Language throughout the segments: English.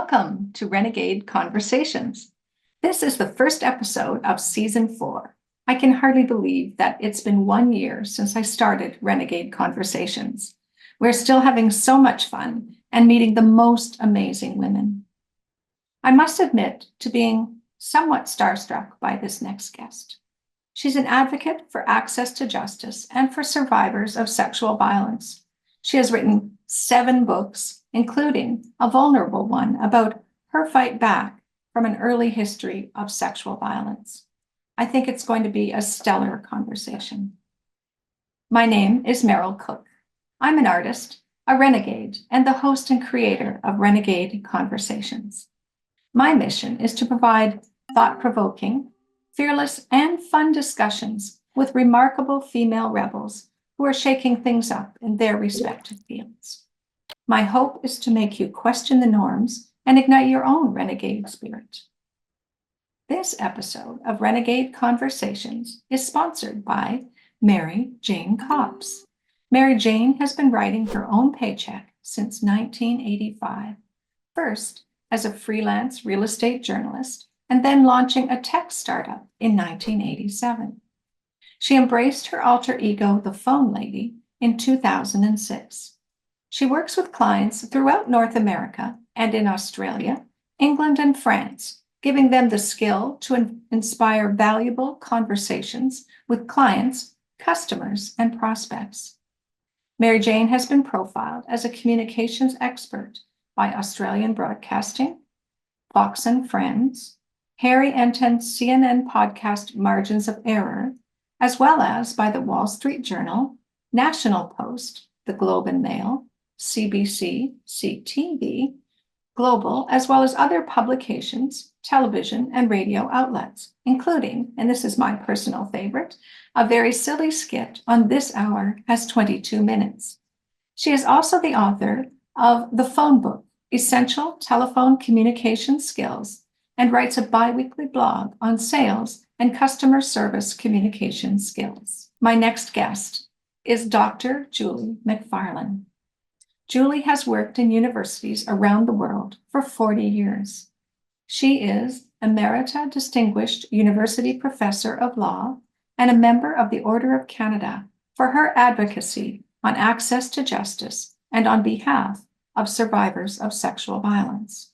Welcome to Renegade Conversations. This is the first episode of Season 4. I can hardly believe that it's been 1 year since I started Renegade Conversations. We're still having so much fun and meeting the most amazing women. I must admit to being somewhat starstruck by this next guest. She's an advocate for access to justice and for survivors of sexual violence. She has written 7 books, including a vulnerable one about her fight back from an early history of sexual violence. I think it's going to be a stellar conversation. My name is Meryl Cook. I'm an artist, a renegade, and the host and creator of Renegade Conversations. My mission is to provide thought-provoking, fearless, and fun discussions with remarkable female rebels who are shaking things up in their respective fields. My hope is to make you question the norms and ignite your own renegade spirit. This episode of Renegade Conversations is sponsored by Mary Jane Copps. Mary Jane has been writing her own paycheck since 1985, first as a freelance real estate journalist, and then launching a tech startup in 1987. She embraced her alter ego, the Phone Lady, in 2006. She works with clients throughout North America and in Australia, England, and France, giving them the skill to inspire valuable conversations with clients, customers, and prospects. Mary Jane has been profiled as a communications expert by Australian Broadcasting, Fox and Friends, Harry Enton's CNN podcast Margins of Error, as well as by the Wall Street Journal, National Post, the Globe and Mail, CBC, CTV, Global, as well as other publications, television, and radio outlets, including, and this is my personal favorite, a very silly skit on This Hour Has 22 Minutes. She is also the author of The Phone Book, Essential Telephone Communication Skills, and writes a bi-weekly blog on sales and customer service communication skills. My next guest is Dr. Julie Macfarlane. Julie has worked in universities around the world for 40 years. She is Emerita Distinguished University Professor of Law and a member of the Order of Canada for her advocacy on access to justice and on behalf of survivors of sexual violence.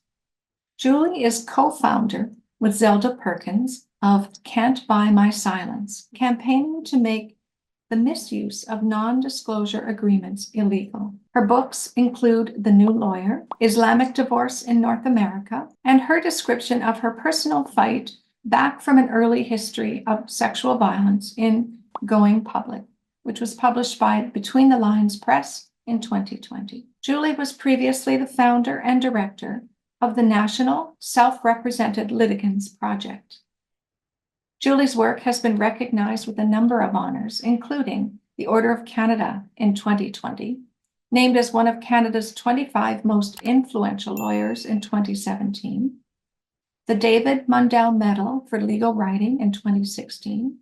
Julie is co-founder with Zelda Perkins of Can't Buy My Silence, campaigning to make the misuse of non-disclosure agreements illegal. Her books include The New Lawyer, Islamic Divorce in North America, and her description of her personal fight back from an early history of sexual violence in Going Public, which was published by Between the Lines Press in 2020. Julie was previously the founder and director of the National Self-Represented Litigants Project. Julie's work has been recognized with a number of honors, including the Order of Canada in 2020, named as one of Canada's 25 most influential lawyers in 2017, the David Mundell Medal for Legal Writing in 2016,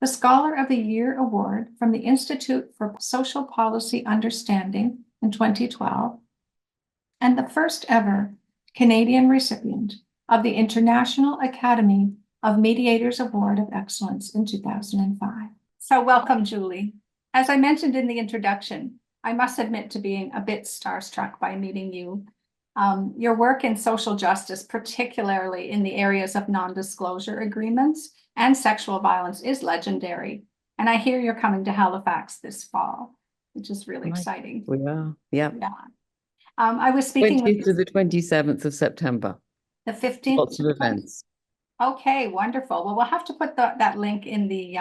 the Scholar of the Year Award from the Institute for Social Policy Understanding in 2012, and the first ever Canadian recipient of the International Academy of Mediators Award of Excellence in 2005. So welcome, Julie. As I mentioned in the introduction, I must admit to being a bit starstruck by meeting you. Your work in social justice, particularly in the areas of non-disclosure agreements and sexual violence, is legendary. And I hear you're coming to Halifax this fall, which is really exciting. We are, yeah. I was speaking 20th to the 27th of September. The 15th. Lots of events. Okay, wonderful. Well, we'll have to put that link in the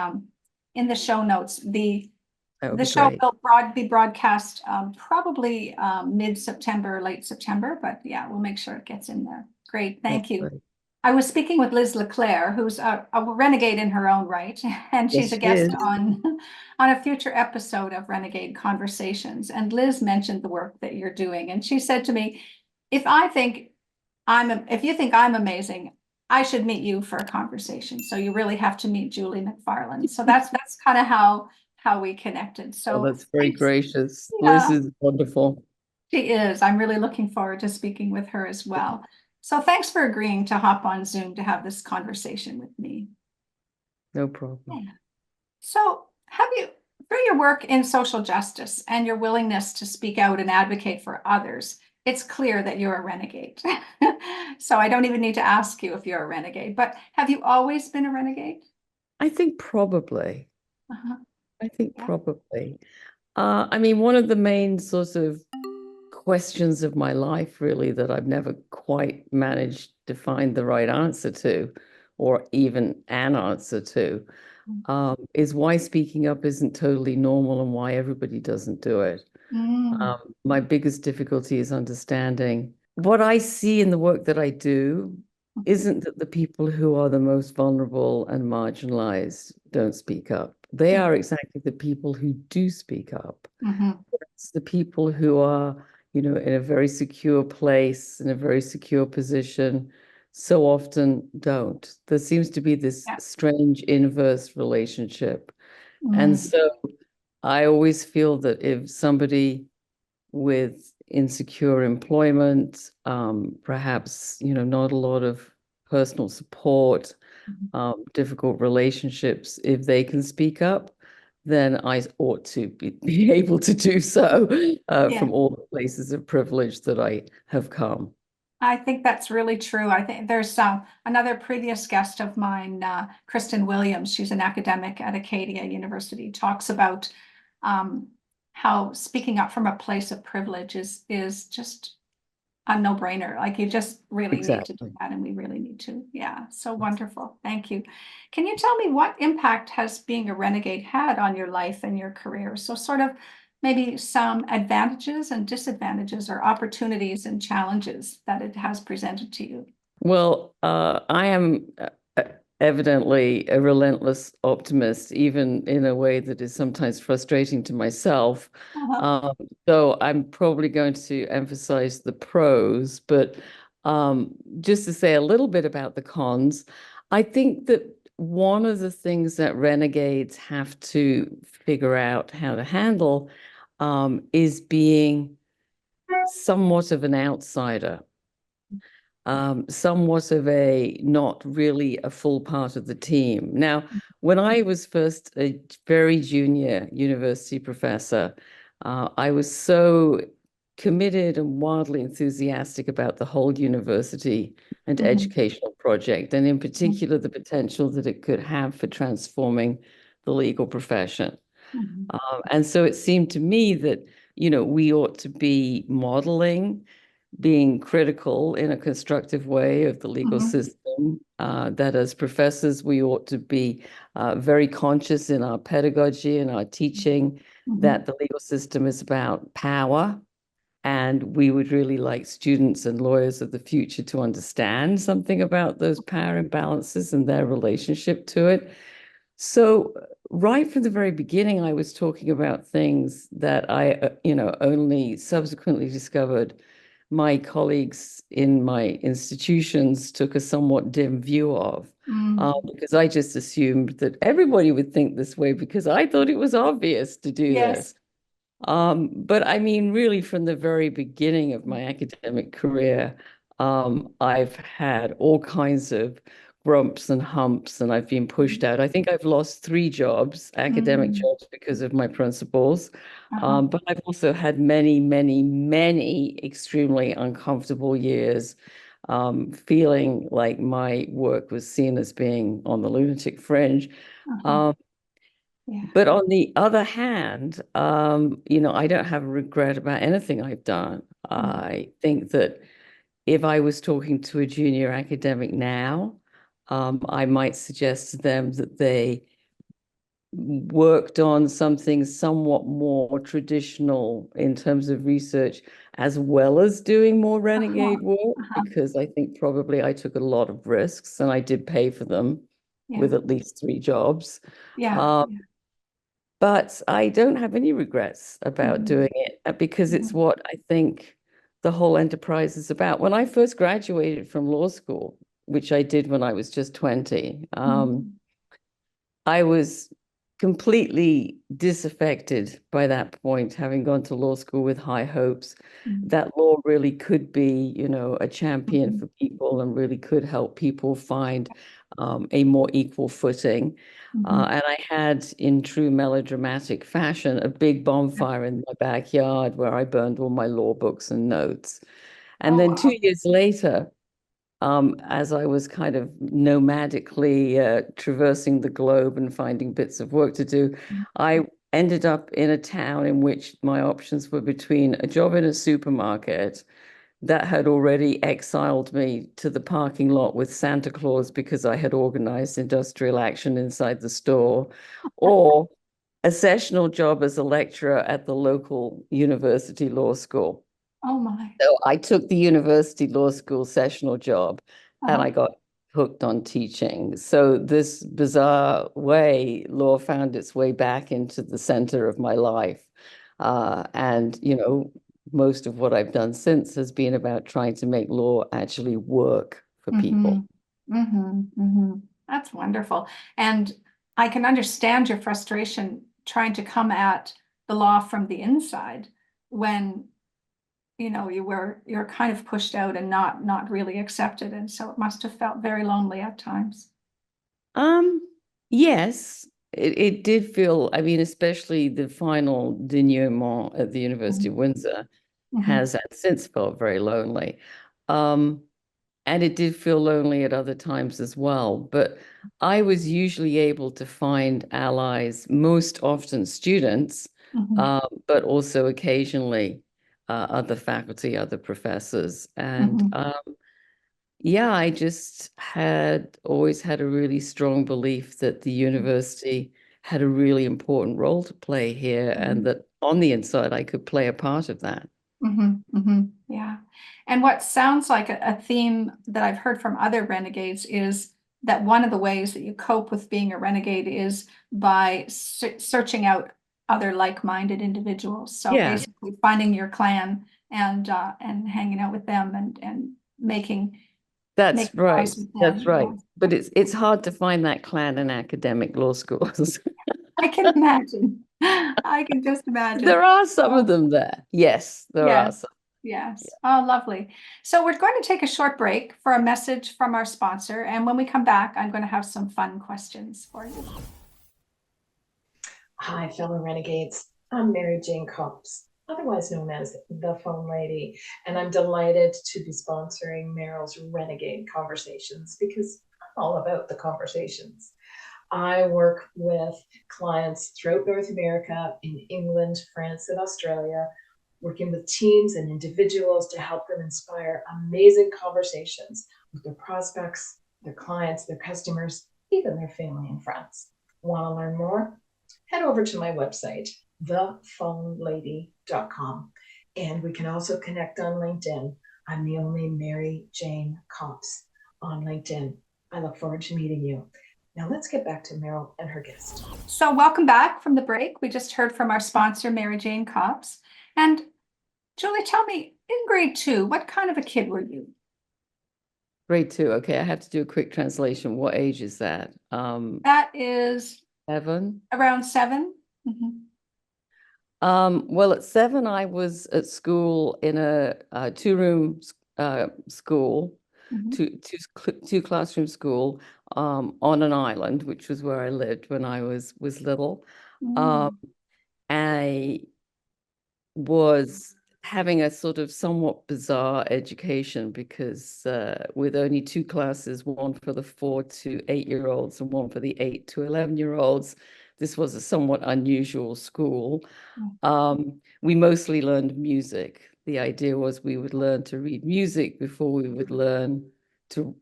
show notes. The show will be broadcast probably mid-September, late September, but yeah, we'll make sure it gets in there. Great, thank you. Great. I was speaking with Liz Leclerc, who's a renegade in her own right, and she's a guest on a future episode of Renegade Conversations. And Liz mentioned the work that you're doing, and she said to me, if you think I'm amazing, I should meet you for a conversation. So you really have to meet Julie Macfarlane. So that's kind of how we connected. So that's very gracious. Yeah. Liz is wonderful. She is. I'm really looking forward to speaking with her as well. So thanks for agreeing to hop on Zoom to have this conversation with me. No problem. Yeah. So have you, through your work in social justice and your willingness to speak out and advocate for others, it's clear that you're a renegade. So I don't even need to ask you if you're a renegade, but have you always been a renegade? I think probably. Uh-huh. I think Yeah. probably. I mean, one of the main sort of questions of my life, really, that I've never quite managed to find the right answer to, or even an answer to, is why speaking up isn't totally normal and why everybody doesn't do it. Mm. My biggest difficulty is understanding what I see in the work that I do isn't that the people who are the most vulnerable and marginalized don't speak up. They are exactly the people who do speak up. Mhm. It's the people who are, in a very secure place, in a very secure position, so often don't. There seems to be this Yeah. strange inverse relationship. And Mm. so I always feel that if somebody with insecure employment, perhaps, not a lot of personal support, difficult relationships, if they can speak up, then I ought to be able to do so Yeah. from all the places of privilege that I have come. I think that's really true. I think there's another previous guest of mine, Kristen Williams. She's an academic at Acadia University, talks about um, how speaking up from a place of privilege is just a no-brainer. Like you just really need to do Exactly. that, and we really need to. Yeah, so wonderful. Thank you. Can you tell me what impact has being a renegade had on your life and your career? So sort of maybe some advantages and disadvantages or opportunities and challenges that it has presented to you. Well, I am evidently a relentless optimist, even in a way that is sometimes frustrating to myself. Uh-huh. Um, so I'm probably going to emphasize the pros, but just to say a little bit about the cons, I think that one of the things that renegades have to figure out how to handle is being somewhat of an outsider, somewhat of a not really a full part of the team. Now, when I was first a very junior university professor, I was so committed and wildly enthusiastic about the whole university and Mhm. educational project, and in Mhm. particular, the potential that it could have for transforming the legal profession. Mhm. And so it seemed to me that, we ought to be modeling being critical in a constructive way of the legal Mhm. system, that as professors, we ought to be very conscious in our pedagogy and our teaching Mhm. that the legal system is about power. And we would really like students and lawyers of the future to understand something about those power imbalances and their relationship to it. So, right from the very beginning, I was talking about things that I, only subsequently discovered my colleagues in my institutions took a somewhat dim view of, Mhm. because I just assumed that everybody would think this way because I thought it was obvious to do Yes. this. But I mean, really, from the very beginning of my academic career, I've had all kinds of grumps and humps, and I've been pushed out. I think I've lost 3 jobs, academic Mhm. jobs, because of my principles. Uh-huh. But I've also had many, many, many extremely uncomfortable years, feeling like my work was seen as being on the lunatic fringe. Uh-huh. Um, Yeah. but on the other hand, I don't have a regret about anything I've done. Mhm. I think that if I was talking to a junior academic now, I might suggest to them that they worked on something somewhat more traditional in terms of research, as well as doing more Uh-huh. renegade work, Uh-huh. because I think probably I took a lot of risks and I did pay for them Yeah. with at least 3 jobs. Yeah. Um, Yeah. but I don't have any regrets about Mhm. doing it because it's Mhm. what I think the whole enterprise is about. When I first graduated from law school, which I did when I was just 20, Mhm. I was completely disaffected by that point, having gone to law school with high hopes that law really could be, a champion Mhm. for people and really could help people find a more equal footing. Mhm. And I had, in true melodramatic fashion, a big bonfire in my backyard where I burned all my law books and notes. And Oh, then wow. 2 years later, as I was kind of nomadically traversing the globe and finding bits of work to do, I ended up in a town in which my options were between a job in a supermarket that had already exiled me to the parking lot with Santa Claus because I had organized industrial action inside the store, or a sessional job as a lecturer at the local university law school. Oh my. So I took the university law school sessional job and Uh-huh. I got hooked on teaching. So this bizarre way, law found its way back into the center of my life. And, most of what I've done since has been about trying to make law actually work for Mm-hmm. people. Mm-hmm. Mm-hmm. That's wonderful. And I can understand your frustration trying to come at the law from the inside when you're kind of pushed out and not really accepted. And so it must have felt very lonely at times. Um, yes, it did feel, I mean, especially the final denouement at the University of Mhm. Windsor Mhm. has since felt very lonely. Um, and it did feel lonely at other times as well. But I was usually able to find allies, most often students, Mhm. but also occasionally other faculty, other professors. And Mhm. yeah, I just had always had a really strong belief that the university had a really important role to play here, and Mhm. that on the inside I could play a part of that. Mhm. Mhm. Yeah. And what sounds like a theme that I've heard from other renegades is that one of the ways that you cope with being a renegade is by searching out other like-minded individuals. So Yeah, basically finding your clan and hanging out with them and that's making lives right. with That's them. right. Yeah. But it's hard to find that clan in academic law schools. I can imagine. I can just imagine. There are some of Oh, them there. Yes, there are yes, some. yes. Oh, lovely. So we're going to take a short break for a message from our sponsor. And when we come back, I'm going to have some fun questions for you. Hi, fellow renegades. I'm Mary Jane Cops, otherwise known as the Phone Lady, and I'm delighted to be sponsoring Meryl's Renegade Conversations because I'm all about the conversations. I work with clients throughout North America, in England, France, and Australia, working with teams and individuals to help them inspire amazing conversations with their prospects, their clients, their customers, even their family and friends. Want to learn more? Head over to my website, thephonelady.com. And we can also connect on LinkedIn. I'm the only Mary Jane Cops on LinkedIn. I look forward to meeting you. Now let's get back to Meryl and her guest. So welcome back from the break. We just heard from our sponsor, Mary Jane Cops. And Julie, tell me, in grade 2, what kind of a kid were you? Grade 2. Okay, I have to do a quick translation. What age is that? That is 7? around 7. Mhm. Well, at 7, I was at school in a two-room school, Mhm. two classroom school, on an island, which was where I lived when I was little. Um, Mm. I was having a sort of somewhat bizarre education because with only two classes, one for the 4 to 8-year-olds and one for the 8 to 11-year-olds, this was a somewhat unusual school. We mostly learned music. The idea was we would learn to read music before we would learn to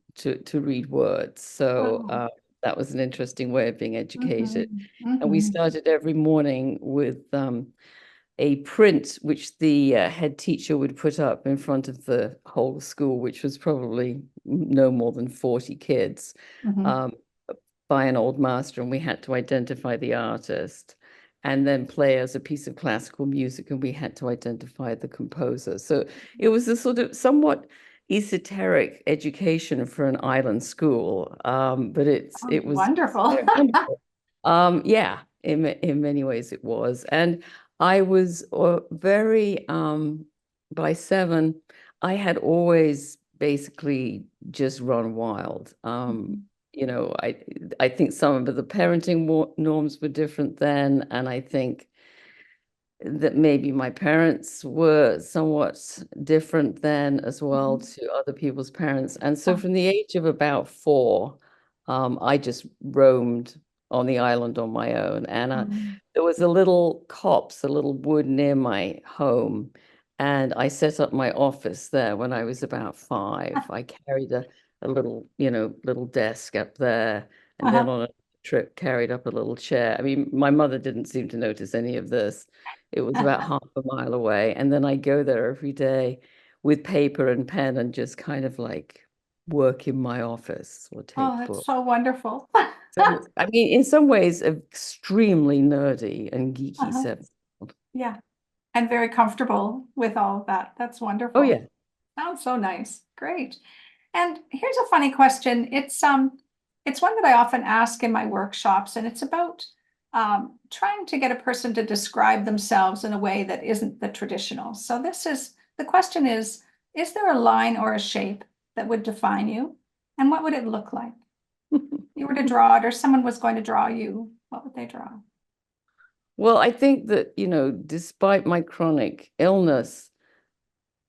read words. So Oh. that was an interesting way of being educated. Mhm. And we Mhm. started every morning with a print which the head teacher would put up in front of the whole school, which was probably no more than 40 kids, Mhm. um, by an old master, and we had to identify the artist and then play as a piece of classical music, and we had to identify the composer. So it was a sort of somewhat esoteric education for an island school, but Sounds it was wonderful. very wonderful. Yeah, in many ways it was. And I was very, by 7, I had always basically just run wild. You know, I think some of the parenting norms were different then, and I think that maybe my parents were somewhat different then as well to other people's parents. And so from the age of about 4, I just roamed on the island on my own. And there was a little copse, a little wood near my home. And I set up my office there when I was about 5. I carried a little, you know, little desk up there. And then on a trip, carried up a little chair. I mean, my mother didn't seem to notice any of this. It was about half a mile away. And then I go there every day with paper and pen and just kind of like work in my office or Oh, take that's books. so wonderful. So, I mean, in some ways, extremely nerdy and geeky 7-year-old. Yeah, and very comfortable with all of that. That's Oh, wonderful. yeah. Sounds so nice. Great. And here's a funny question. It's one that I often ask in my workshops, and it's about trying to get a person to describe themselves in a way that isn't the traditional. So the question is there a line or a shape that would define you? And what would it look like? If you were to draw it, or someone was going to draw you, what would they draw? Well, I think that, you know, despite my chronic illness,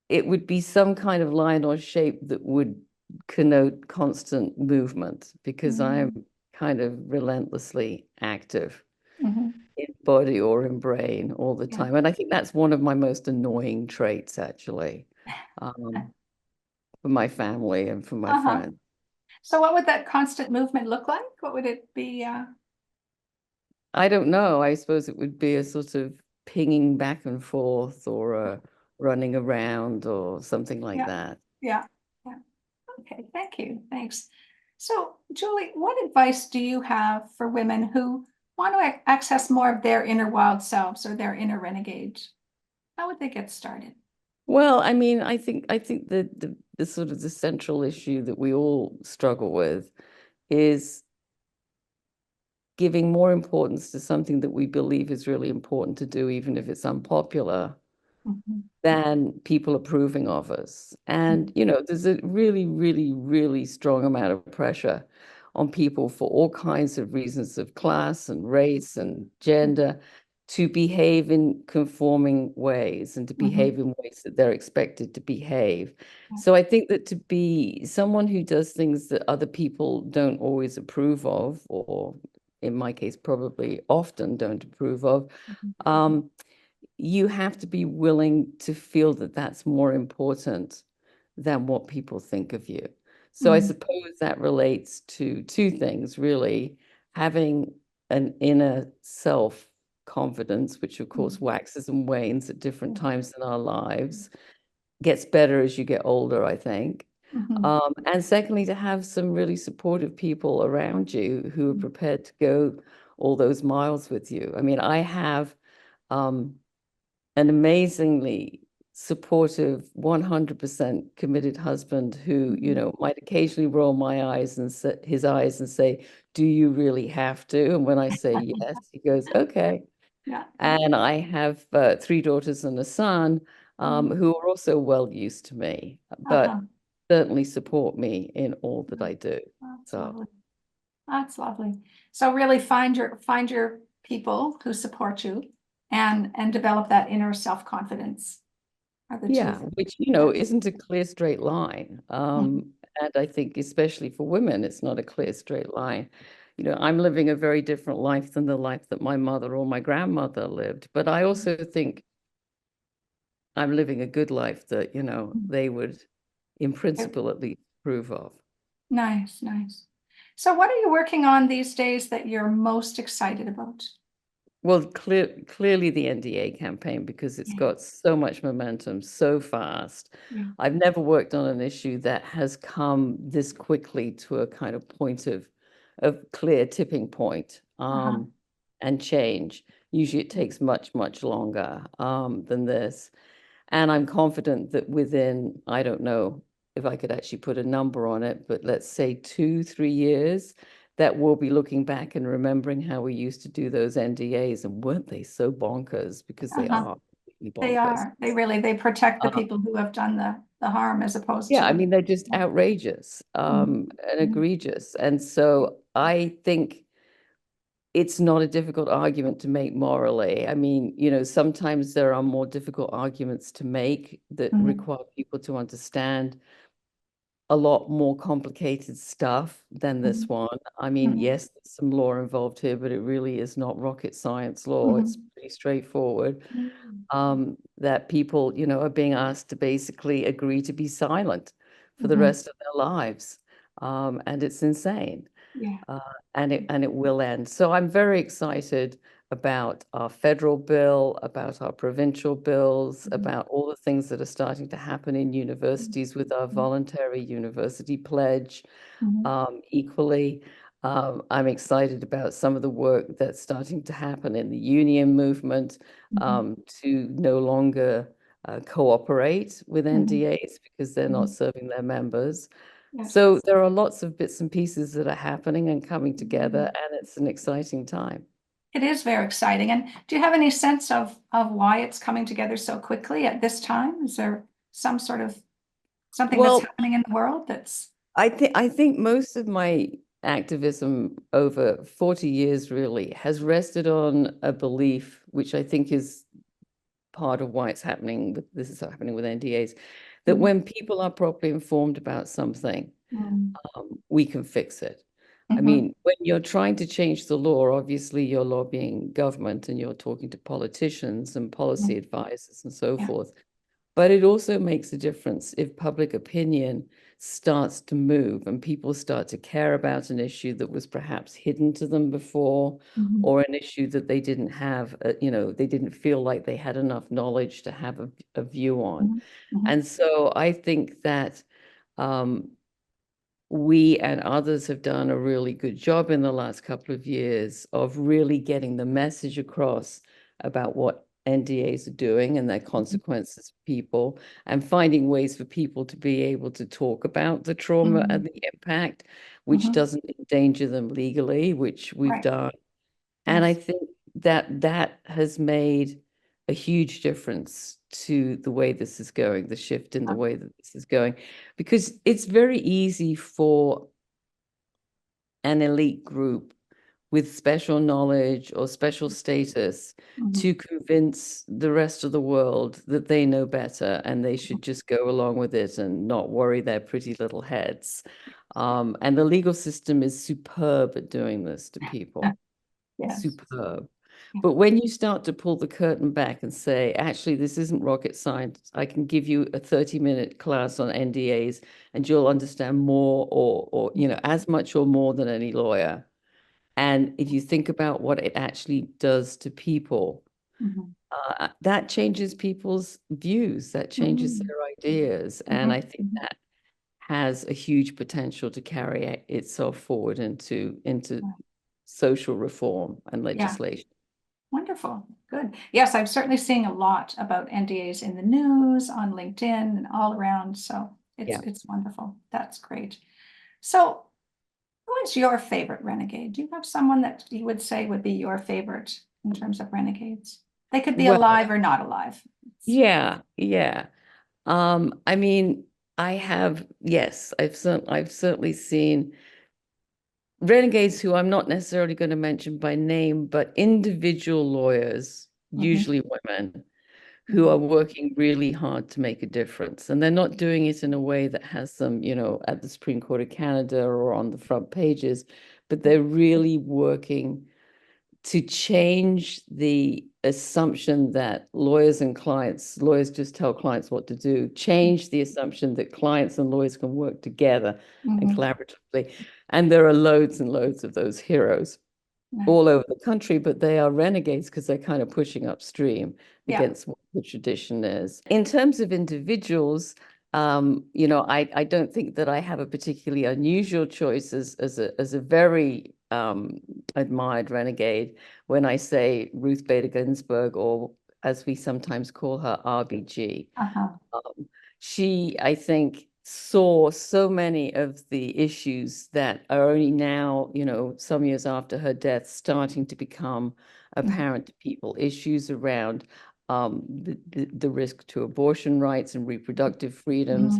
it would be some kind of line or shape that would connote constant movement, because I'm kind of relentlessly active in body or in brain all the time. And I think that's one of my most annoying traits, actually, for my family and for my friends. So what would that constant movement look like? What would it be? I don't know. I suppose it would be a sort of pinging back and forth, or a running around, or something like that. Yeah. Okay, thank you. Thanks. So, Julie, what advice do you have for women who want to access more of their inner wild selves or their inner renegades? How would they get started? Well, I mean, I think the sort of the central issue that we all struggle with is giving more importance to something that we believe is really important to do, even if it's unpopular, than people approving of us. And, you know, there's a really, really, really strong amount of pressure on people for all kinds of reasons of class and race and gender to behave in conforming ways and to behave in ways that they're expected to behave. So I think that to be someone who does things that other people don't always approve of, or in my case, probably often don't approve of, you have to be willing to feel that that's more important than what people think of you. So I suppose that relates to 2 things, really: having an inner self-confidence, which of course waxes and wanes at different times in our lives, gets better as you get older, I think. And secondly, to have some really supportive people around you who are prepared to go all those miles with you. I mean, I have an amazingly supportive, 100% committed husband who, you know, might occasionally roll his eyes and say, "Do you really have to?" And when I say yes, he goes, "Okay." Yeah. And I have 3 daughters and a son who are also well used to me, but certainly support me in all that I do. That's So lovely. That's lovely. So really find your people who support you and develop that inner self-confidence are the 2 yeah, things. which, you know, isn't a clear straight line. And I think especially for women, it's not a clear straight line. You know, I'm living a very different life than the life that my mother or my grandmother lived. But I also think I'm living a good life that, you know, they would, in principle, at least approve of. Nice, nice. So what are you working on these days that you're most excited about? Well, clearly the NDA campaign, because it's got so much momentum so fast. I've never worked on an issue that has come this quickly to a kind of point of clear tipping point and change. Usually it takes much, much longer than this. And I'm confident that within, I don't know if I could actually put a number on it, but let's say 2-3 years, that we'll be looking back and remembering how we used to do those NDAs, and weren't they so bonkers? Because they Uh-huh. are completely They bonkers. are. They protect the Uh, people who have done the harm as opposed yeah, I to. mean, they're just outrageous Mhm. and Mhm. egregious. And so I think it's not a difficult argument to make morally. I mean, sometimes there are more difficult arguments to make that Mhm. require people to understand a lot more complicated stuff than this Mhm. one. I mean, Mhm. yes, there's some law involved here, but it really is not rocket science law. It's Mhm. pretty straightforward. Mhm. That people, are being asked to basically agree to be silent for the Mhm. rest of their lives. And it's insane. Yeah. Uh, and it will end. So I'm very excited about our federal bill, about our provincial bills, Mhm. about all the things that are starting to happen in universities with our Mhm. voluntary university pledge. Mhm. Equally, I'm excited about some of the work that's starting to happen in the union movement Mhm. to no longer cooperate with Mhm. NDAs because they're not Mhm. serving their members. Yes. So there are lots of bits and pieces that are happening and coming together, Mhm. and it's an exciting time. It is very exciting. And do you have any sense of why it's coming together so quickly at this time? Is there some sort of something that's Well, happening in the world that's I think most of my activism over 40 years really has rested on a belief, which I think is part of why this is happening with NDAs, that Mhm. when people are properly informed about something, Mhm. we can fix it. I Mhm. mean, when you're trying to change the law, obviously you're lobbying government and you're talking to politicians and policy Mhm. advisors and so Yeah. forth. But it also makes a difference if public opinion starts to move and people start to care about an issue that was perhaps hidden to them before, Mhm. or an issue that they didn't have, they didn't feel like they had enough knowledge to have a view on. Mhm. Mhm. And so I think that um, we and others have done a really good job in the last couple of years of really getting the message across about what NDAs are doing and their consequences for people, and finding ways for people to be able to talk about the trauma and Mhm. the impact, which Mhm. doesn't endanger them legally, which we've Right. done. And I Yes. think that that has made a huge difference to the way this is going, the shift in the way that this is going, because it's very easy for an elite group with special knowledge or special status Mhm. to convince the rest of the world that they know better and they should just go along with it and not worry their pretty little heads. And the legal system is superb at doing this to people. Yes. Superb. Yeah. But when you start to pull the curtain back and say, actually, this isn't rocket science, I can give you a 30-minute class on NDAs and you'll understand more or as much or more than any lawyer. And if you think about what it actually does to people, Mhm. that changes people's views, that changes Mhm. their ideas. And Mhm. I think Mhm. that has a huge potential to carry itself forward into social reform and Yeah. legislation. Wonderful. Good. Yes, I'm certainly seeing a lot about NDAs in the news, on LinkedIn, and all around. So Yeah. it's wonderful. That's great. So, who is your favorite renegade? Do you have someone that you would say would be your favorite in terms of renegades? They could be Well, alive or not alive. yeah, yeah. I mean, yes, I've certainly seen renegades who I'm not necessarily going to mention by name, but individual lawyers, Mhm. usually women, who are Mhm. working really hard to make a difference. And they're not doing it in a way that has them, at the Supreme Court of Canada or on the front pages, but they're really working to change the assumption that lawyers just tell clients what to do, change the assumption that clients and lawyers can work together and Mhm. collaboratively. And there are loads and loads of those heroes Nice. all over the country, but they are renegades because they're kind of pushing upstream Yeah. against what the tradition is. In terms of individuals, I don't think that I have a particularly unusual choice as a very admired renegade when I say Ruth Bader Ginsburg, or as we sometimes call her, RBG. Uh-huh. She, I think, saw so many of the issues that are only now, some years after her death, starting to become apparent to people. Issues around the risk to abortion rights and reproductive freedoms.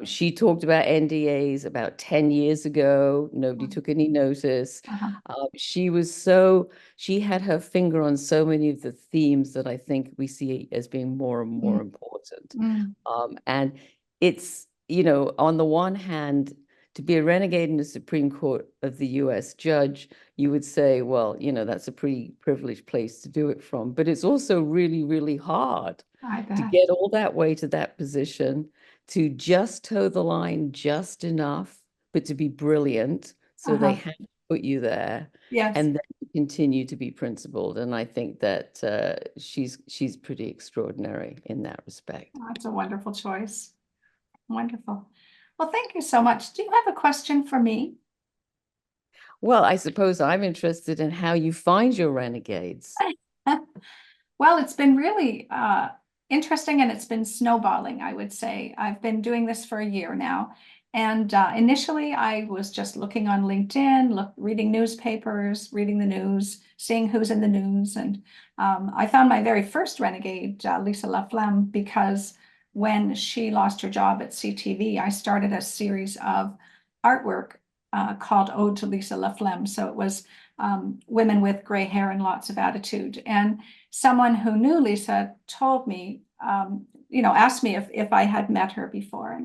She talked about NDAs about 10 years ago. Nobody took any notice. She had her finger on so many of the themes that I think we see as being more and more important. And it's, on the one hand, to be a renegade in the Supreme Court of the US judge, you would say, well, that's a pretty privileged place to do it from. But it's also really, really hard to get all that way to that position, to just toe the line just enough, but to be brilliant. So they have to put you there. Yes. And then continue to be principled. And I think that she's pretty extraordinary in that respect. Oh, that's a wonderful choice. Wonderful. Well, thank you so much. Do you have a question for me? Well, I suppose I'm interested in how you find your renegades. Well, it's been really interesting, and it's been snowballing, I would say. I've been doing this for a year now. And initially, I was just looking on LinkedIn, reading newspapers, reading the news, seeing who's in the news. And I found my very first renegade, Lisa Laflamme, because when she lost her job at CTV, I started a series of artwork called Ode to Lisa Laflamme. So it was women with gray hair and lots of attitude. And someone who knew Lisa told me, asked me if I had met her before.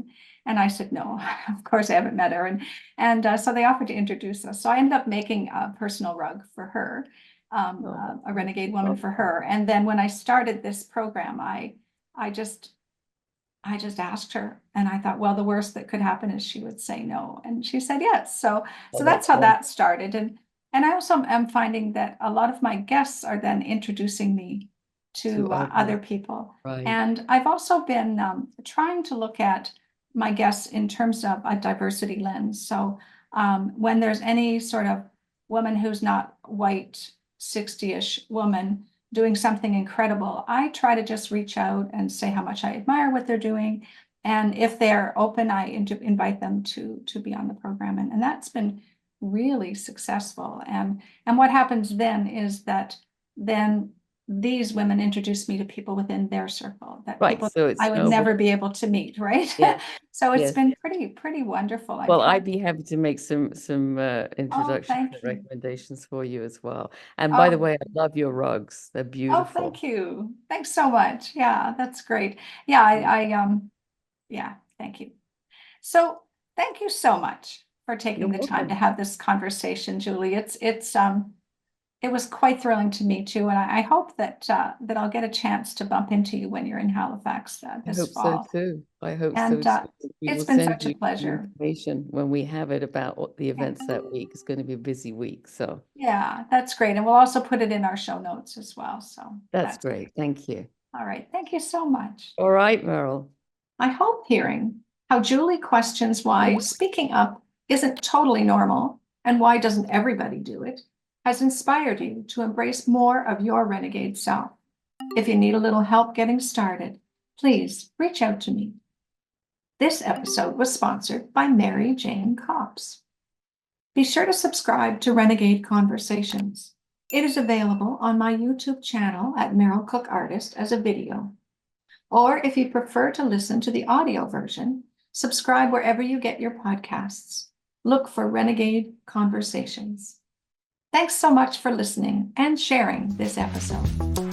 And I said, no, of course I haven't met her. And so they offered to introduce us. So I ended up making a personal rug for her, a renegade woman for her. And then when I started this program, I just asked her, and I thought, well, the worst that could happen is she would say no. And she said yes. So that's how that started. And I also am finding that a lot of my guests are then introducing me to other people. Right. And I've also been trying to look at my guests in terms of a diversity lens. So when there's any sort of woman who's not white, 60-ish woman doing something incredible, I try to just reach out and say how much I admire what they're doing. And if they're open, I invite them to be on the program. And that's been really successful. And what happens then is that then these women introduce me to people within their circle, that Right, people so it's I would never be able to meet, right? Yes, So it's yes. been pretty wonderful. Well, I'd be happy to make some introductions thank and you. recommendations for you as well. And by the way, I love your rugs. They're beautiful. Oh, thank you. Thanks so much. Yeah, that's great. Yeah, yeah, thank you. So thank you so much for taking the time to have this conversation, Julie. It was quite thrilling to meet you, and I hope that I'll get a chance to bump into you when you're in Halifax this fall. I hope And so too. We it's will been send such a you pleasure. information when we have it about what the events that week. It's going to be a busy week, so Yeah, that's great. And we'll also put it in our show notes as well. So that's great. Thank you. All right. Thank you so much. All right, Meryl. I hope hearing how Julie questions why speaking up isn't totally normal and why doesn't everybody do it has inspired you to embrace more of your renegade self. If you need a little help getting started, please reach out to me. This episode was sponsored by Mary Jane Copps. Be sure to subscribe to Renegade Conversations. It is available on my YouTube channel at Meryl Cook Artist as a video. Or if you prefer to listen to the audio version, subscribe wherever you get your podcasts. Look for Renegade Conversations. Thanks so much for listening and sharing this episode.